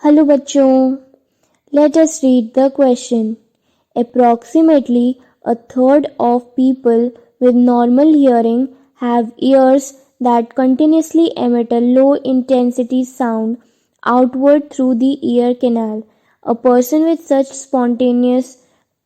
Hello बच्चों, let us read the question. Approximately a third of people with normal hearing have ears that continuously emit a low intensity sound outward through the ear canal. A person with such spontaneous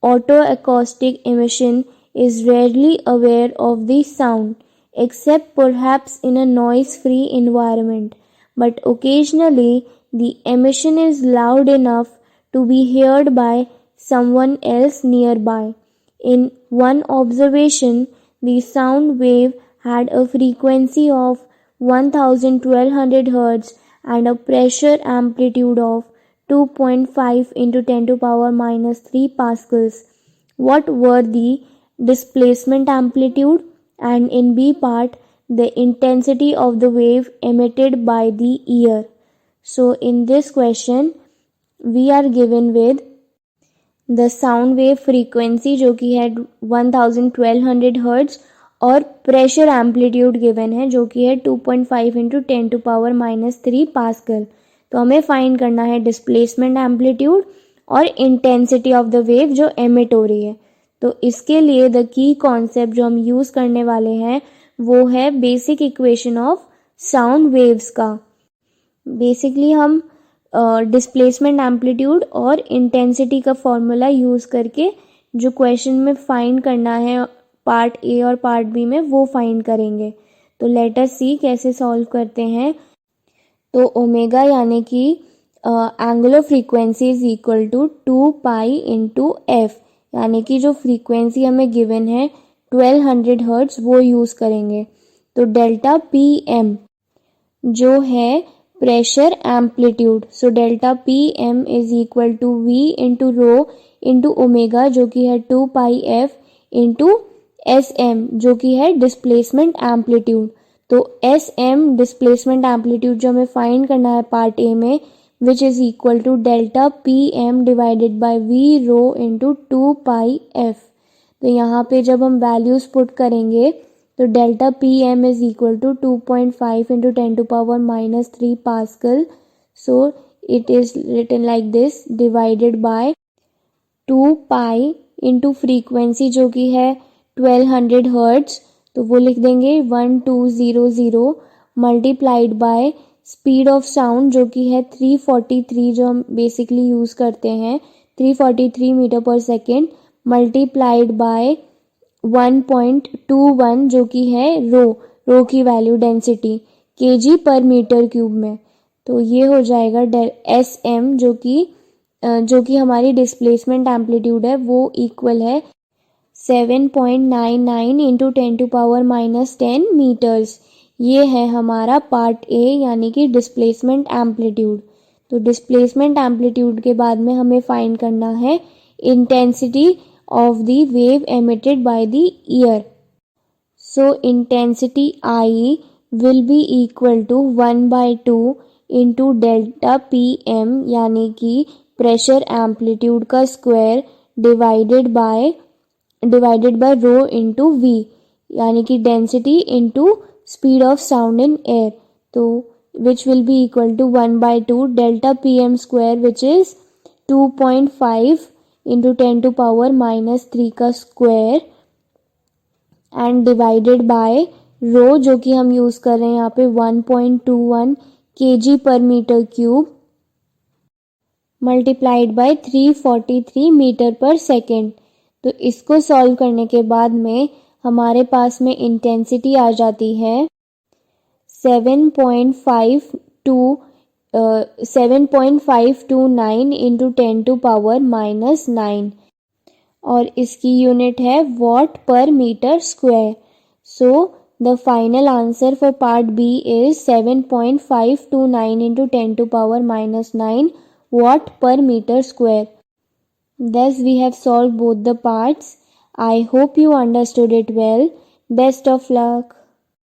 autoacoustic emission is rarely aware of the sound, except perhaps in a noise-free environment, but occasionally the emission is loud enough to be heard by someone else nearby. In one observation, the sound wave had a frequency of 1200 Hz and a pressure amplitude of 2.5 into 10 to power minus 3 pascals. What were the displacement amplitude? And in B part, the intensity of the wave emitted by the ear. So in this question, we are given with the sound wave frequency जो कि है 1200 Hz और pressure amplitude given है जो कि है 2.5 into 10 to power minus 3 pascal. तो हमें फाइंड करना है डिस्प्लेसमेंट एम्पलीट्यूड और इंटेंसिटी ऑफ द वेव जो एमिट हो रही है. तो इसके लिए द की कॉन्सेप्ट जो हम यूज़ करने वाले हैं वो है basic equation of sound waves का. बेसिकली हम डिस्प्लेसमेंट एम्पलीट्यूड और इंटेंसिटी का फॉर्मूला यूज़ करके जो क्वेश्चन में फाइंड करना है पार्ट ए और पार्ट बी में वो फाइंड करेंगे. तो लेट अस सी कैसे सॉल्व करते हैं. तो ओमेगा यानी कि angular frequency is equal to 2 pi into F, यानी कि जो फ्रीक्वेंसी हमें गिवन है 1200 हर्ट्ज वो यूज़ करेंगे. तो डेल्टा पी एम जो है pressure amplitude, so delta P M is equal to V into rho into omega जो कि है 2 pi F into S M जो कि है डिस्प्लेसमेंट एम्पलीट्यूड. तो एस एम डिस्प्लेसमेंट एम्पलीट्यूड जो हमें फाइंड करना है पार्ट ए में which is equal to delta P M divided by V rho into 2 pi F. तो यहाँ पे जब हम वैल्यूज पुट करेंगे तो delta P M is equal to 2.5 into 10 to power minus 3 pascal. So it is written like this divided by 2 pi into frequency जो कि है 1200 हर्ट्ज, तो वो लिख देंगे 1200 multiplied by speed of sound जो कि है 343 जो हम बेसिकली यूज़ करते हैं 343 मीटर पर सेकेंड मल्टीप्लाइड बाय 1.21 जो कि है रो की वैल्यू डेंसिटी केजी पर मीटर क्यूब में. तो ये हो जाएगा एस एम जो कि हमारी डिस्प्लेसमेंट एम्पलीट्यूड है वो इक्वल है 7.99 into 10 to power minus 10 metres. ये है हमारा पार्ट ए यानी कि डिस्प्लेसमेंट एम्पलीट्यूड. तो डिस्प्लेसमेंट एम्पलीट्यूड के बाद में हमें फाइंड करना है intensity of the wave emitted by the ear. So intensity I will be equal to 1 by 2 into delta PM यानी कि प्रेशर एम्पलीट्यूड का square divided by rho into V यानी कि density into speed of sound in air. तो which will be equal to 1 by 2 delta PM square which is 2.5 into 10 to power minus 3 का square and divided by rho जो कि हम use कर रहे हैं यहाँ पे 1.21 kg पर metre cube multiplied by 343 metre पर सेकेंड. तो इसको सॉल्व करने के बाद में हमारे पास में इंटेंसिटी आ जाती है 7.529 इंटू 10 टू पावर माइनस 9 और इसकी यूनिट है watt per metre square. So the final answer for part B is 7.529 into 10 to power minus 9 watt per metre square. Thus we have solved both the parts. I hope you understood it well. Best of luck.